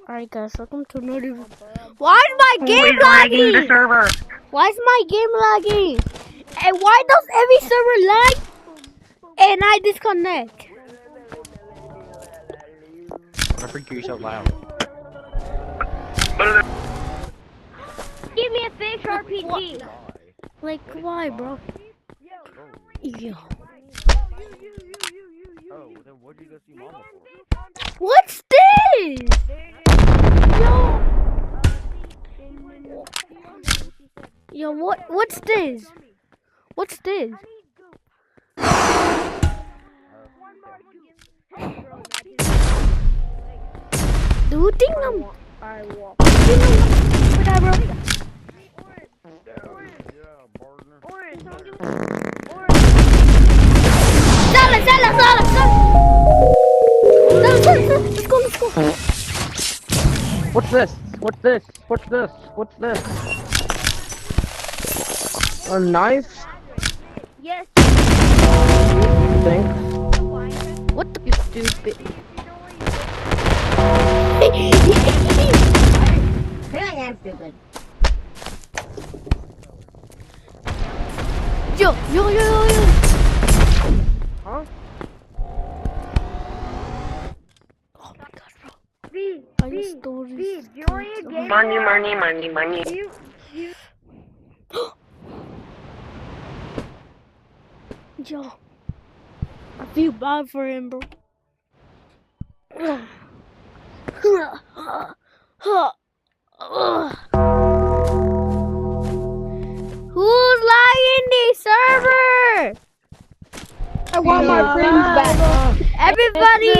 Alright guys, welcome to another. Why is my game lagging the lagging? server? Why is my game lagging? And why does every server lag and I disconnect? I think you're so loud. Give me a fish RPG. Like why, bro? Yo. Oh, then what'd you go see Mama for? What's this? Yo, what's this? What's this? Do you think I'm whatever? Sala. Let's go. What's this? What's this? What's this? What's this? A knife? Yes. Thanks. What the you stupid? I am stupid. Yo. Huh? Oh my god, bro. V, stories. join a game. Money. Yo, I feel bad for him, bro. Who's lagging the server? I want my friends back. Everybody!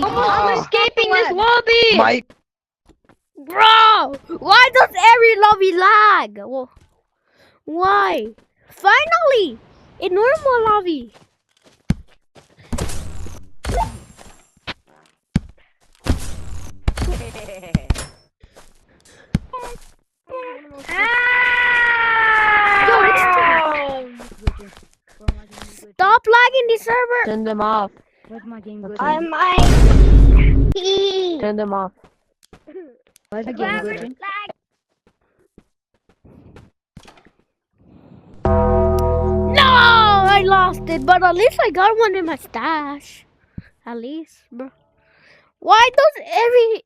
I'm escaping this lobby. Mike! Bro! Why does every lobby lag? Why? Finally! A normal lobby! Stop lagging the server! Turn them off. Where's my game glitching? I'm my. Turn them off. Where's my game glitching? No! I lost it, but at least I got one in my stash. At least, bro. Why does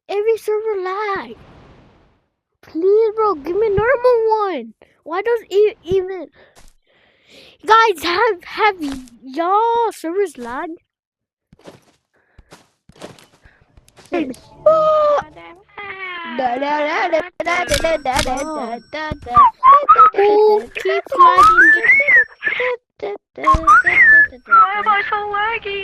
every server lag? Please, bro, give me a normal one. Why does even guys have y'all servers lag? Who keeps lagging? Why am I so laggy?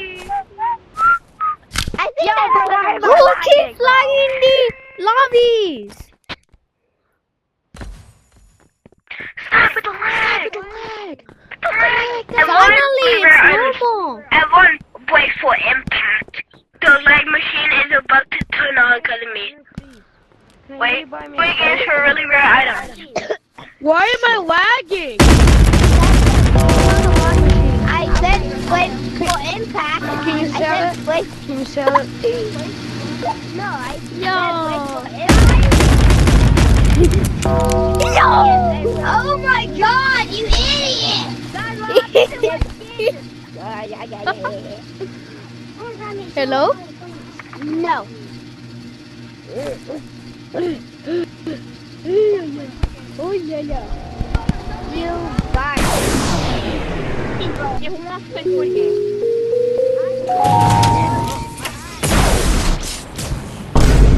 Who keeps lagging the lobbies? Stop with the lag. Finally, it's normal. Everyone, wait for impact. The lag machine is about to turn on because of me. Wait is for really rare items. Why am I lagging? I said wait for impact. Can you sell it? Wait. Can you sell it? No, I said Yo. wait for impact. Oh my god, you idiot! Hello? No. Oh yeah. You guys.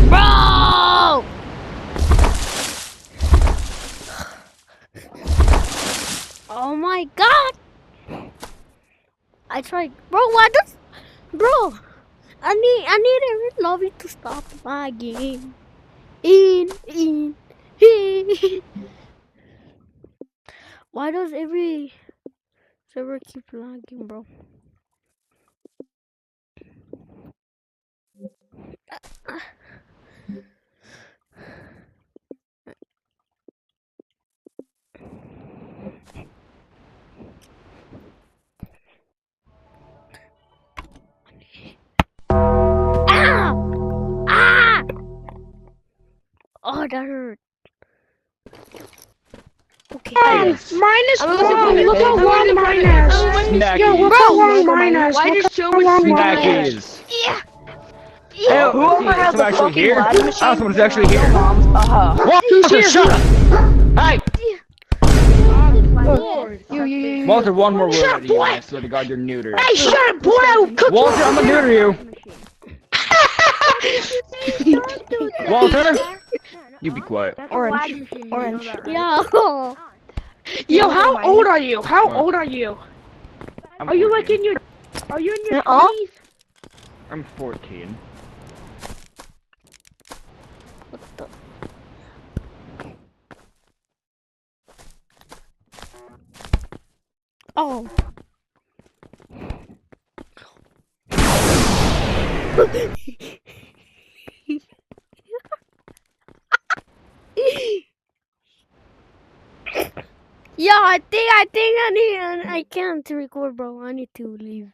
Bro! Oh my god! I tried, bro. Bro? I need every lobby to stop lagging. Why does every server keep lagging, bro? that hurt. Okay. Minus I'm one. Look how long mine is. Yo, look Snackies. how long mine is. Why Look does so how much long free mine cash? is. Snackies. Hey, whoever has Someone a actually fucking here? ladder Oh, machine. someone's actually here. Walter, shut up! Hey! Walter, one more word Shut out up, of you, boy! and I swear to God, you're neutered. Hey, shut up, boy! I will cook Walter, I'm gonna neuter you. Walter, you be quiet. Orange. Yo. Yo, how old are you? How old are you? Are you like in your? Are you in your 20s? I'm 14. Oh. Yeah, I think I can't record, bro. I need to leave.